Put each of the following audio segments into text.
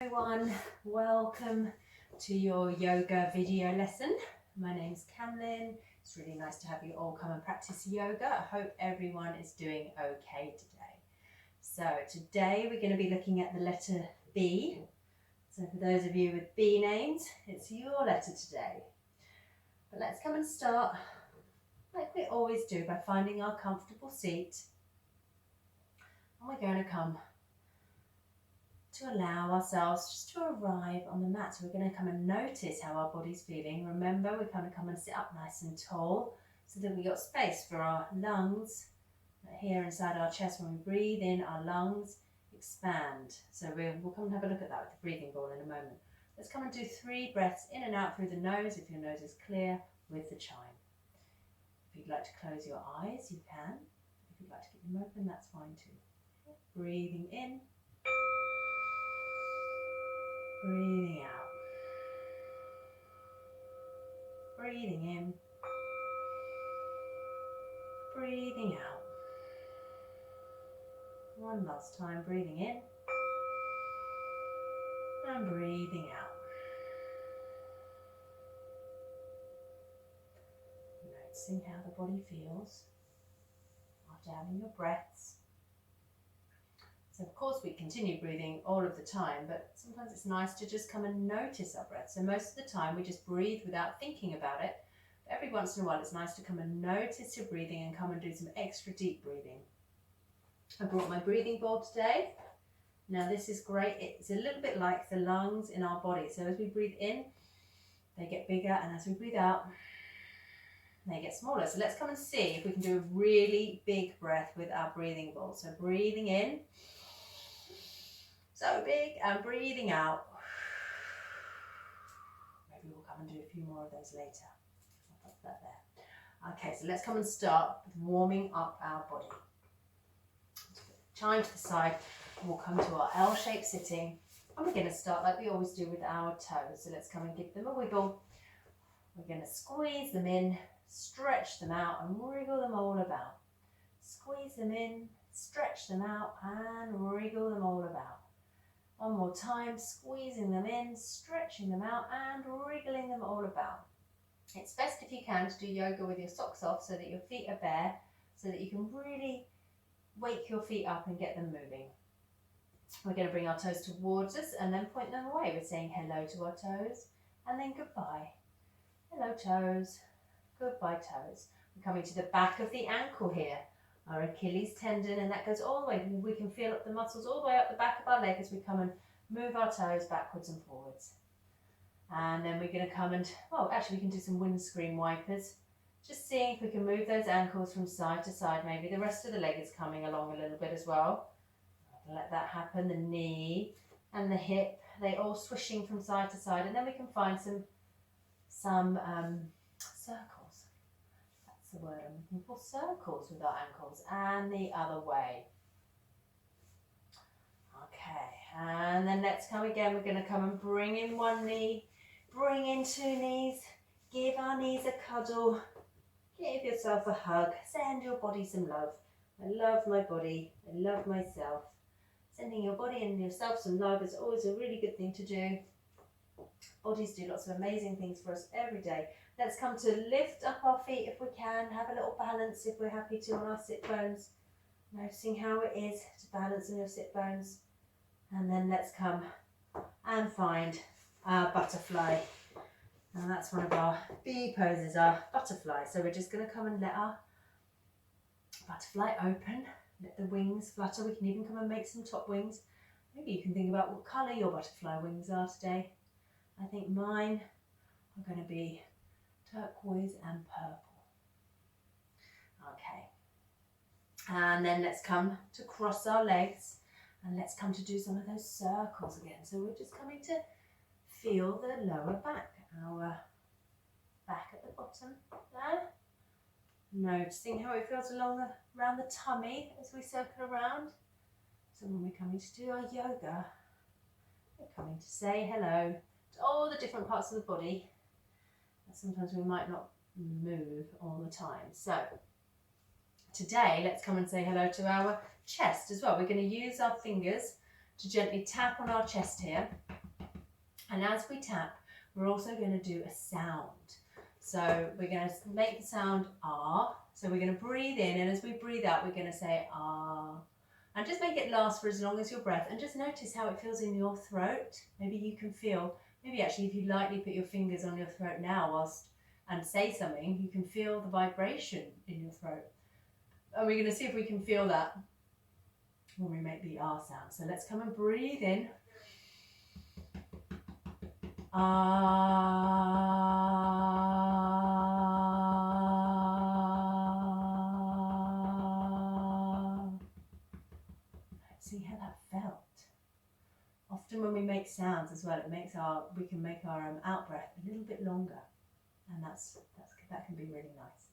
Everyone, welcome to your yoga video lesson. My name's Camlin. It's really nice to have you all come and practice yoga. I hope everyone is doing okay today. So today we're going to be looking at the letter B. So for those of you with B names, it's your letter today. But let's come and start like we always do by finding our comfortable seat. And we're going to come to allow ourselves just to arrive on the mat. So we're going to come and notice how our body's feeling. Remember, we're going to come and sit up nice and tall so that we got space for our lungs. Here inside our chest, when we breathe in, our lungs expand. So we'll come and have a look at that with the breathing ball in a moment. Let's come and do 3 breaths in and out through the nose if your nose is clear with the chime. If you'd like to close your eyes, you can. If you'd like to keep them open, that's fine too. Breathing in. Breathing out. Breathing in. Breathing out. One last time, breathing in. And breathing out. Noticing how the body feels after having your breaths. So of course we continue breathing all of the time, but sometimes it's nice to just come and notice our breath. So most of the time we just breathe without thinking about it. But every once in a while it's nice to come and notice your breathing and come and do some extra deep breathing. I brought my breathing ball today. Now this is great. It's a little bit like the lungs in our body. So as we breathe in, they get bigger, and as we breathe out, they get smaller. So let's come and see if we can do a really big breath with our breathing ball. So breathing in. So big, and breathing out. Maybe we'll come and do a few more of those later. I'll put that there. Okay, so let's come and start with warming up our body. Chime to the side, and we'll come to our L-shaped sitting. And we're going to start like we always do with our toes. So let's come and give them a wiggle. We're going to squeeze them in, stretch them out, and wriggle them all about. Squeeze them in, stretch them out, and wriggle them all about. One more time, squeezing them in, stretching them out, and wriggling them all about. It's best if you can to do yoga with your socks off so that your feet are bare, so that you can really wake your feet up and get them moving. We're going to bring our toes towards us and then point them away. We're saying hello to our toes and then goodbye. Hello toes, goodbye toes. We're coming to the back of the ankle here. Our Achilles tendon, and that goes all the way. We can feel up the muscles all the way up the back of our leg as we come and move our toes backwards and forwards. And then we're going to come and, well, actually we can do some windscreen wipers. Just seeing if we can move those ankles from side to side. Maybe the rest of the leg is coming along a little bit as well. Let that happen. The knee and the hip, they all swishing from side to side. And then we can find some circles. The word I'm looking for, circles with our ankles, and the other way. Okay, and then let's come again. We're going to come and bring in one knee, bring in 2 knees, give our knees a cuddle, give yourself a hug, send your body some love. I love my body, I love myself. Sending your body and yourself some love is always a really good thing to do. Bodies do lots of amazing things for us every day. Let's come to lift up our feet if we can, have a little balance if we're happy to on our sit bones. Noticing how it is to balance on your sit bones. And then let's come and find our butterfly. And that's one of our B poses, our butterfly. So we're just going to come and let our butterfly open, let the wings flutter. We can even come and make some top wings. Maybe you can think about what colour your butterfly wings are today. I think mine are going to be turquoise and purple. Okay, and then let's come to cross our legs, and let's come to do some of those circles again. So we're just coming to feel the lower back, our back at the bottom there. Noticing how it feels around the tummy as we circle around. So when we're coming to do our yoga, we're coming to say hello to all the different parts of the body. Sometimes we might not move all the time. So today, let's come and say hello to our chest as well. We're going to use our fingers to gently tap on our chest here. And as we tap, we're also going to do a sound. So we're going to make the sound ah. So we're going to breathe in, and as we breathe out, we're going to say ah. And just make it last for as long as your breath, and just notice how it feels in your throat. Maybe you can feel, maybe actually if you lightly put your fingers on your throat now whilst and say something, you can feel the vibration in your throat. And we're going to see if we can feel that when we make the ah sound. So let's come and breathe in. Ah. See how that felt. Often when we make sounds as well, we can make our out breath a little bit longer, and that can be really nice.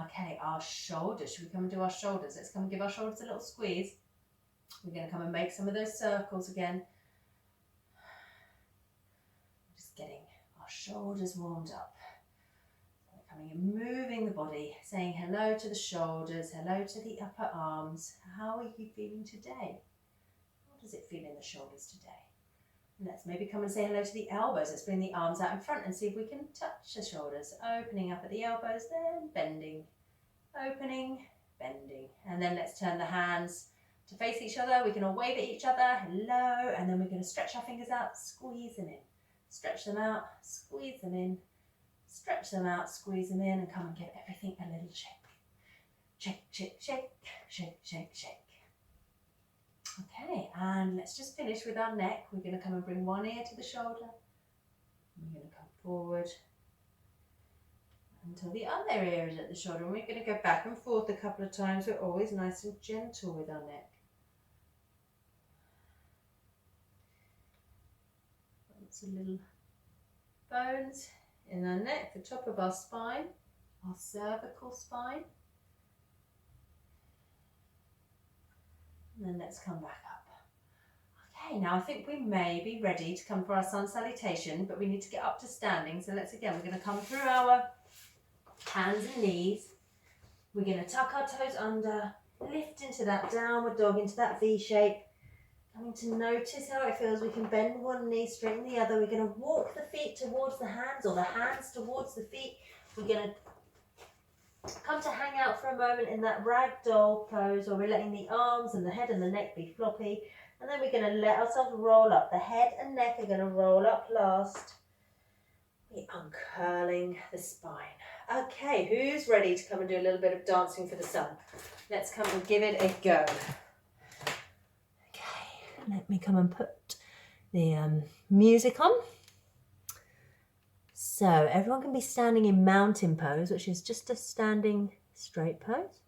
Okay, our shoulders. Should we come and do our shoulders? Let's come and give our shoulders a little squeeze. We're going to come and make some of those circles again. Just getting our shoulders warmed up. So we're coming and moving the body, saying hello to the shoulders, hello to the upper arms. How are you feeling today? How does it feel in the shoulders today? And let's maybe come and say hello to the elbows. Let's bring the arms out in front and see if we can touch the shoulders. Opening up at the elbows, then bending. Opening, bending. And then let's turn the hands to face each other. We can all wave at each other. Hello. And then we're going to stretch our fingers out, squeeze them in. Stretch them out, squeeze them in. Stretch them out, squeeze them in, and come and give everything a little shake. Shake, shake, shake, shake, shake, shake. Okay, and let's just finish with our neck. We're going to come and bring one ear to the shoulder. We're going to come forward until the other ear is at the shoulder. And we're going to go back and forth a couple of times. We're always nice and gentle with our neck. Some little bones in our neck, the top of our spine, our cervical spine. And then let's come back up. Okay, now I think we may be ready to come for our sun salutation, but we need to get up to standing. So we're going to come through our hands and knees. We're going to tuck our toes under, lift into that downward dog, into that V shape. Coming to notice how it feels. We can bend one knee, straighten the other. We're going to walk the feet towards the hands, or the hands towards the feet. We're going to come to hang out for a moment in that ragdoll pose, where we're letting the arms and the head and the neck be floppy. And then we're going to let ourselves roll up. The head and neck are going to roll up last. We're uncurling the spine. Okay, who's ready to come and do a little bit of dancing for the sun? Let's come and give it a go. Let me come and put the music on. So everyone can be standing in mountain pose, which is just a standing straight pose.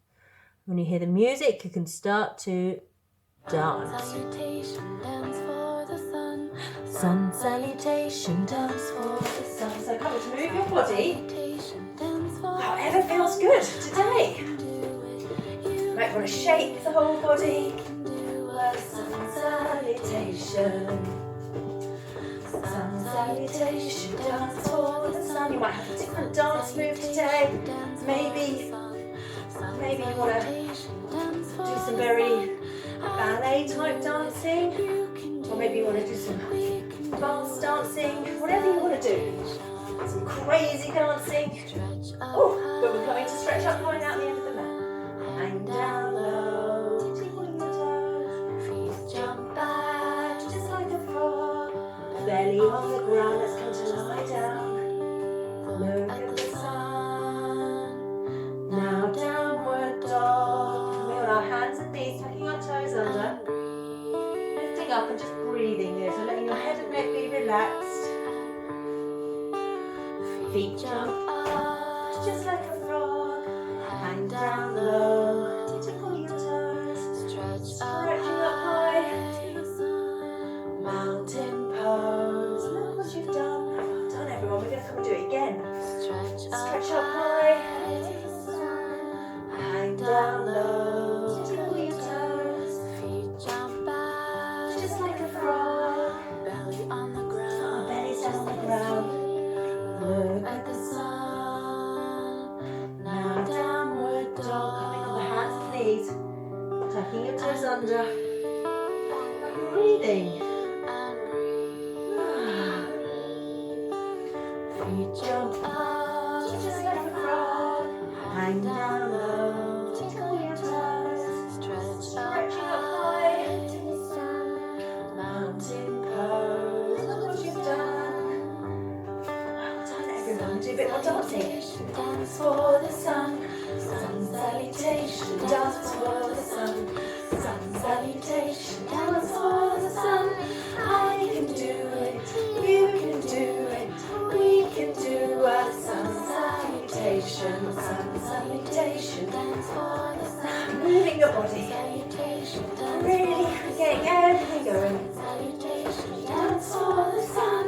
When you hear the music, you can start to dance. Salutation, dance for the sun. Sun salutation, dance for the sun. So come on, to move your body however feels good today. You might want to shake the whole body. Sun salutation, sun salutation, dance for the sun. You might have a different dance move today. Maybe you want to do some very ballet type dancing, or maybe you want to do some fast dancing, whatever you want to do. Some crazy dancing. Oh, but we're coming to stretch up high out the end of the mat. Hang down low, tickling your toes. Jump back just like a frog. Belly on the ground, let's come to lie down. Look at the sun. Now downward dog. Coming on our hands and knees, tucking our toes under. Lifting up and just breathing here. So letting your head and neck be relaxed. Feet jump up just like a frog. Hang down low. Tickle your toes. Stretching up high. Mountain pose. Look what you've done. Well done, everyone. We're going to come and do it again. Stretch up high. Hang down low. Tickle your toes. Feet jump back just like a frog. Belly on the ground. Our belly's down on the ground. Look at the sun. Now downward dog. Coming on the hands and knees. Tucking your toes under. breathing. Feet jump up, just like a frog. Hang down low, tickle your toes. Stretching up high into the sun. Mountain pose, look what you've done. Well done everyone, do a bit more dancing. Dance for the sun, sun salutation. Dance for the sun, sun salutation. Dance for the sun. I can do it, you can do it, we can do a sun salutation. Sun salutation. Dance for the sun. Moving your body. Really getting everything going. Dance for the sun.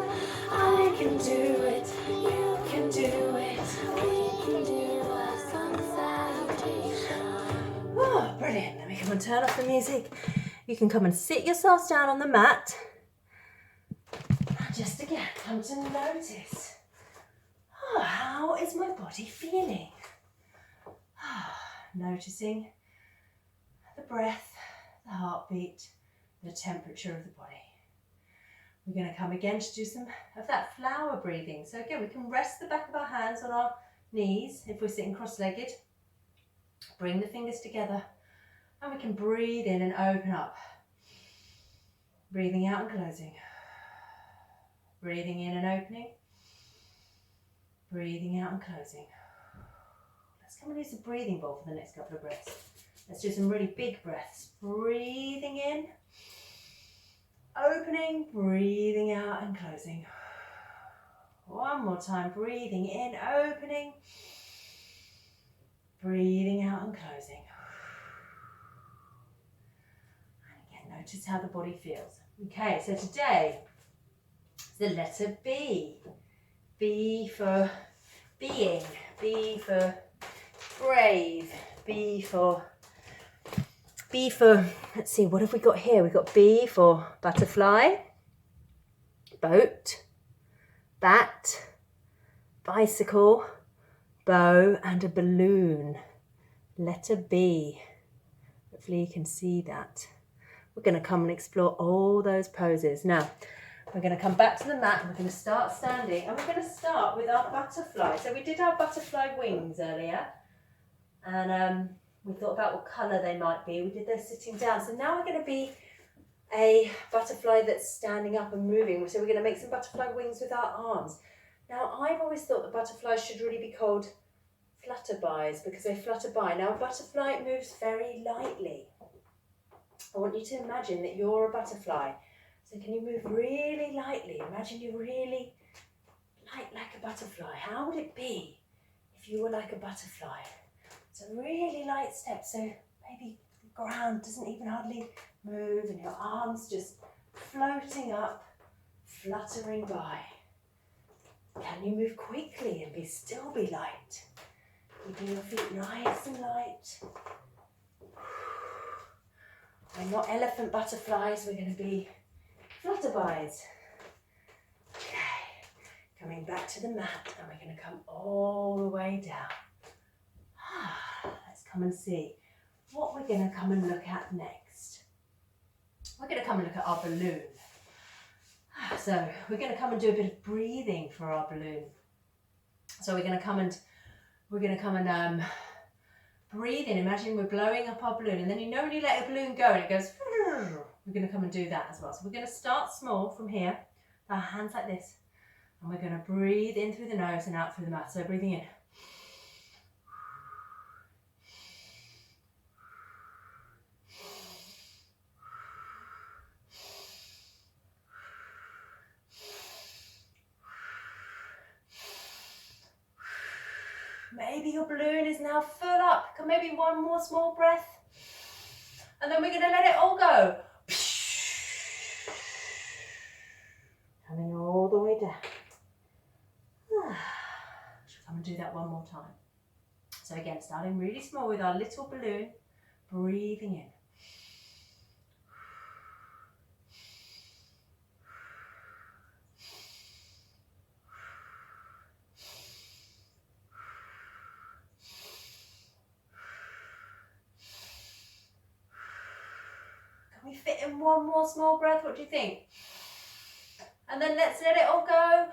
I can do it, you can do it, we can do a sun salutation. Oh, brilliant. Let me come and turn off the music. You can come and sit yourselves down on the mat. And just again, come to notice. Oh, how is my body feeling? Oh, noticing the breath, the heartbeat, the temperature of the body. We're going to come again to do some of that flower breathing. So again, we can rest the back of our hands on our knees if we're sitting cross-legged. Bring the fingers together and we can breathe in and open up. Breathing out and closing. Breathing in and opening. Breathing out and closing. Let's come and use the breathing bowl for the next couple of breaths. Let's do some really big breaths. Breathing in. Opening, breathing out and closing. One more time, breathing in, opening, breathing out and closing. And again, notice how the body feels. Okay, so today, the letter B. B for being, B for brave, B for, let's see, what have we got here? We've got B for butterfly, boat, bat, bicycle, bow, and a balloon. Letter B. Hopefully you can see that. We're going to come and explore all those poses. Now, we're going to come back to the mat and we're going to start standing, and we're going to start with our butterfly. So we did our butterfly wings earlier, and we thought about what colour they might be. We did those sitting down. So now we're going to be a butterfly that's standing up and moving. So we're going to make some butterfly wings with our arms. Now, I've always thought that butterflies should really be called flutterbys because they flutter by. Now, a butterfly moves very lightly. I want you to imagine that you're a butterfly. So can you move really lightly? Imagine you're really light like a butterfly. How would it be if you were like a butterfly? So really light steps, so maybe the ground doesn't even hardly move and your arms just floating up, fluttering by. Can you move quickly and still be light? Keeping your feet nice and light. We're not elephant butterflies, we're going to be flutterbys. Okay, coming back to the mat, and we're going to come all the way down. Let's come and see what we're going to come and look at next. We're going to come and look at our balloon. So we're going to come and do a bit of breathing for our balloon. So we're going to come and breathe in. Imagine we're blowing up our balloon, and then you know when you let a balloon go and it goes, we're going to come and do that as well. So we're going to start small from here, our hands like this, and we're going to breathe in through the nose and out through the mouth. So breathing in. Maybe your balloon is now full up. Come maybe one more small breath. And then we're going to let it all go. Coming all the way down. Should come and do that one more time. So again, starting really small with our little balloon. Breathing in. Can we fit it in one more small breath. What do you think? And then let's let it all go.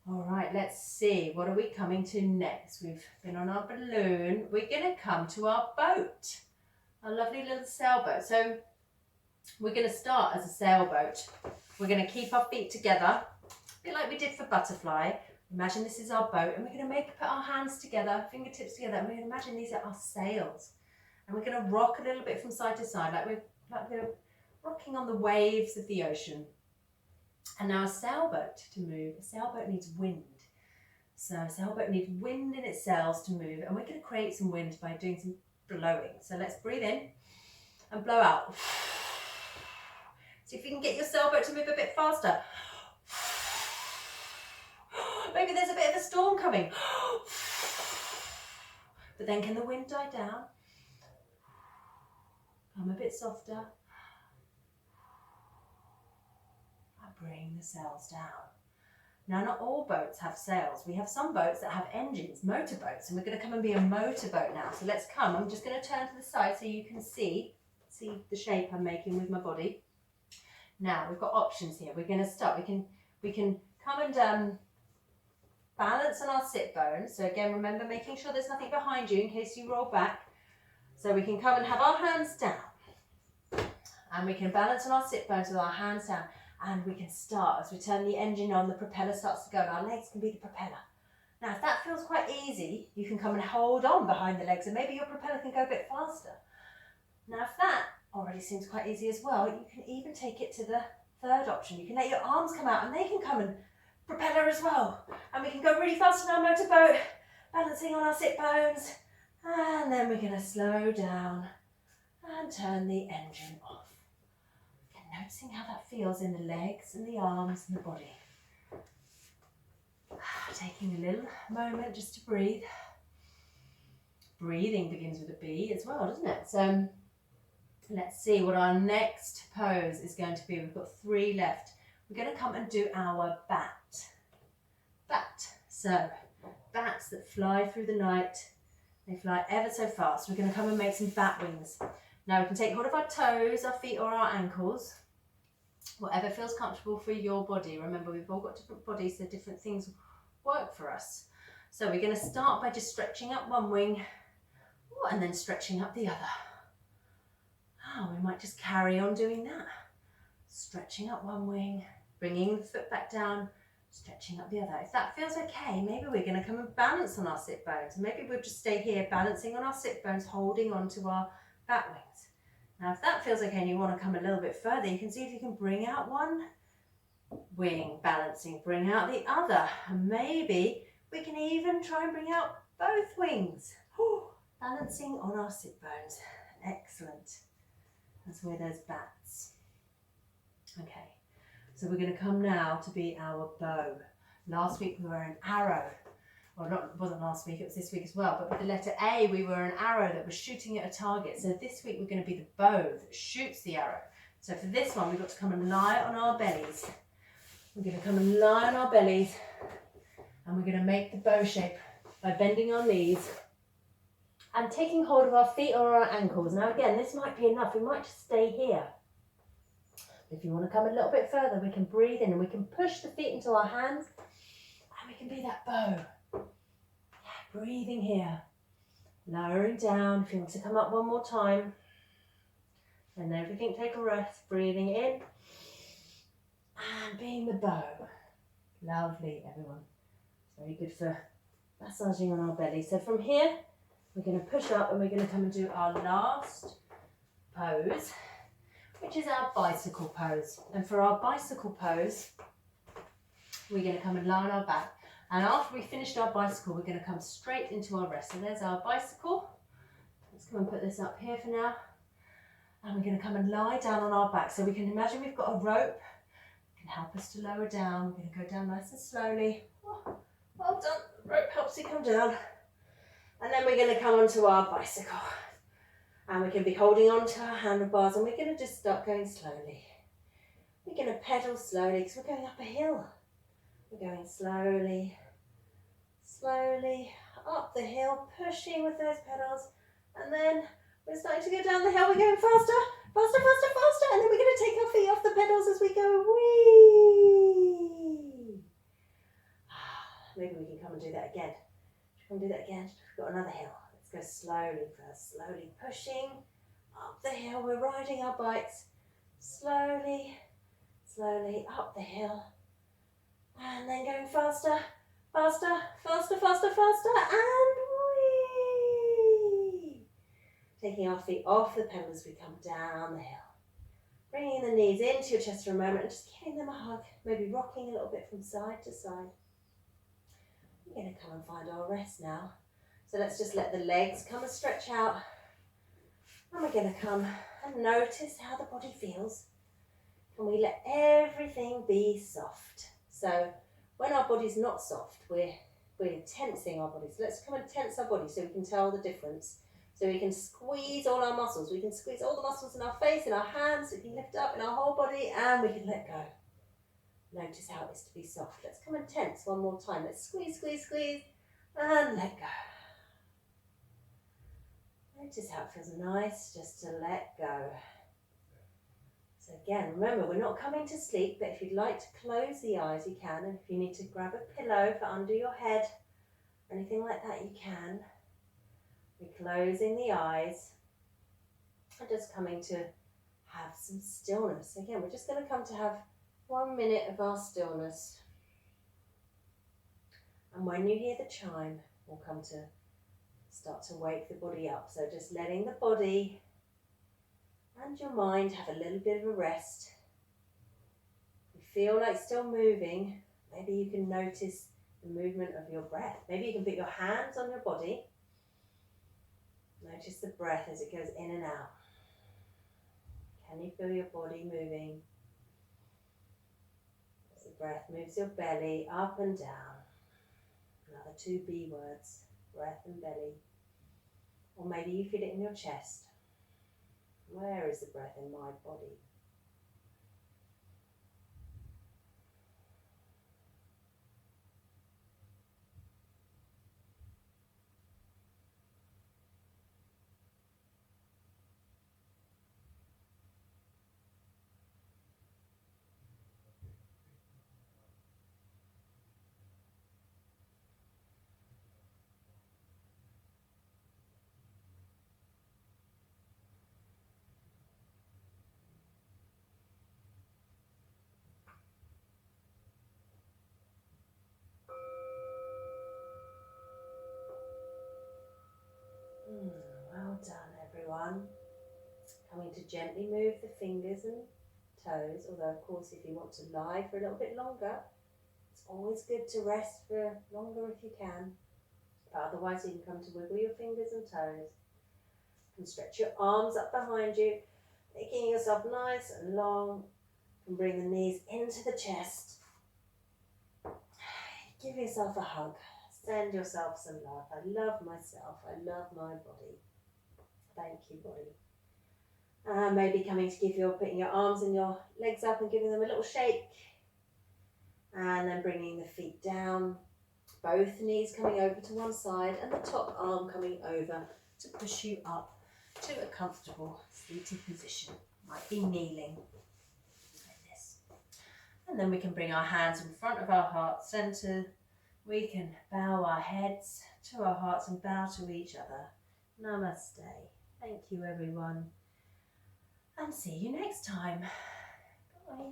All right, let's see, what are we coming to next? We've been on our balloon. We're going to come to our boat, our lovely little sailboat. So we're going to start as a sailboat. We're going to keep our feet together, a bit like we did for butterfly. Imagine this is our boat, and we're going to put our hands together, fingertips together, and we're going to imagine these are our sails. And we're going to rock a little bit from side to side, like we're rocking on the waves of the ocean. And now a sailboat to move, a sailboat needs wind. So a sailboat needs wind in its sails to move, and we're going to create some wind by doing some blowing. So let's breathe in and blow out. See if you can get your sailboat to move a bit faster. Maybe there's a bit of a storm coming. But then can the wind die down? Come a bit softer. Bring the sails down. Now, not all boats have sails. We have some boats that have engines, motorboats, and we're going to come and be a motorboat now. So let's come. I'm just going to turn to the side so you can see the shape I'm making with my body. Now, we've got options here. We're going to start. We can come and balance on our sit bones. So again, remember making sure there's nothing behind you in case you roll back. So we can come and have our hands down. And we can balance on our sit bones with our hands down. And we can start, as we turn the engine on, the propeller starts to go, and our legs can be the propeller. Now, if that feels quite easy, you can come and hold on behind the legs, and maybe your propeller can go a bit faster. Now, if that already seems quite easy as well, you can even take it to the third option. You can let your arms come out, and they can come and propeller as well. And we can go really fast in our motorboat, balancing on our sit bones. And then we're going to slow down and turn the engine off. Noticing how that feels in the legs and the arms and the body. Taking a little moment just to breathe. Breathing begins with a B as well, doesn't it? So let's see what our next pose is going to be. We've got 3 left. We're going to come and do our bat. Bat. So bats that fly through the night. They fly ever so fast. We're going to come and make some bat wings. Now we can take hold of our toes, our feet or our ankles. Whatever feels comfortable for your body. Remember, we've all got different bodies, so different things work for us. So we're going to start by just stretching up one wing and then stretching up the other. We might just carry on doing that. Stretching up one wing, bringing the foot back down, stretching up the other. If that feels okay, maybe we're going to come and balance on our sit bones. Maybe we'll just stay here balancing on our sit bones, holding on to our bat wings. Now, if that feels okay and you want to come a little bit further, you can see if you can bring out one wing, balancing, bring out the other. And maybe we can even try and bring out both wings. Balancing on our sit bones. Excellent. That's where there's bats. Okay, so we're going to come now to be our bow. Last week we were an arrow. Well, it wasn't last week, it was this week as well. But with the letter A, we were an arrow that was shooting at a target. So this week we're going to be the bow that shoots the arrow. So for this one, we've got to come and lie on our bellies. We're going to come and lie on our bellies. And we're going to make the bow shape by bending our knees and taking hold of our feet or our ankles. Now again, this might be enough. We might just stay here. If you want to come a little bit further, we can breathe in and we can push the feet into our hands and we can be that bow. Breathing here, lowering down. If you want to come up one more time, and everything take a rest, breathing in and being the bow. Lovely, everyone. Very good for massaging on our belly. So from here, we're going to push up and we're going to come and do our last pose, which is our bicycle pose. And for our bicycle pose, we're going to come and lie on our back. And after we finished our bicycle, we're going to come straight into our rest. So there's our bicycle. Let's come and put this up here for now. And we're going to come and lie down on our back. So we can imagine we've got a rope. It can help us to lower down. We're going to go down nice and slowly. Oh, well done. The rope helps you come down. And then we're going to come onto our bicycle. And we can be holding on to our handlebars. And we're going to just start going slowly. We're going to pedal slowly because we're going up a hill. We're going slowly, slowly up the hill, pushing with those pedals, and then we're starting to go down the hill. We're going faster, faster, faster, faster, and then we're going to take our feet off the pedals as we go. Whee! Maybe we can come and do that again. Come and do that again. We've got another hill. Let's go slowly first. Slowly pushing up the hill. We're riding our bikes. Slowly, slowly up the hill. And then going faster, faster, faster, faster, faster, and whee! Taking our feet off the pedals as we come down the hill. Bringing the knees into your chest for a moment and just giving them a hug. Maybe rocking a little bit from side to side. We're going to come and find our rest now. So let's just let the legs come and stretch out. And we're going to come and notice how the body feels. Can we let everything be soft? So when our body's not soft, we're tensing our bodies. So let's come and tense our body so we can tell the difference. So we can squeeze all our muscles. We can squeeze all the muscles in our face, in our hands. We can lift up in our whole body and we can let go. Notice how it is to be soft. Let's come and tense one more time. Let's squeeze, squeeze, squeeze, and let go. Notice how it feels nice just to let go. So again, remember, we're not coming to sleep, but if you'd like to close the eyes, you can. And if you need to grab a pillow for under your head, or anything like that, you can. We're closing the eyes and just coming to have some stillness. Again, we're just going to come to have 1 minute of our stillness. And when you hear the chime, we'll come to start to wake the body up. So just letting the body and your mind have a little bit of a rest. If you feel like still moving, maybe you can notice the movement of your breath. Maybe you can put your hands on your body. Notice the breath as it goes in and out. Can you feel your body moving? As the breath moves your belly up and down. Another 2 B words, breath and belly. Or maybe you feel it in your chest. Where is the breath in my body? Well done, everyone. Coming to gently move the fingers and toes, although of course if you want to lie for a little bit longer, it's always good to rest for longer if you can. But otherwise you can come to wiggle your fingers and toes. You can stretch your arms up behind you, making yourself nice and long. You can bring the knees into the chest. Give yourself a hug. Send yourself some love. I love myself. I love my body. Thank you, body. Maybe coming to putting your arms and your legs up and giving them a little shake. And then bringing the feet down. Both knees coming over to one side and the top arm coming over to push you up to a comfortable seated position. Might be kneeling like this. And then we can bring our hands in front of our heart center. We can bow our heads to our hearts and bow to each other. Namaste. Thank you, everyone. And see you next time. Bye.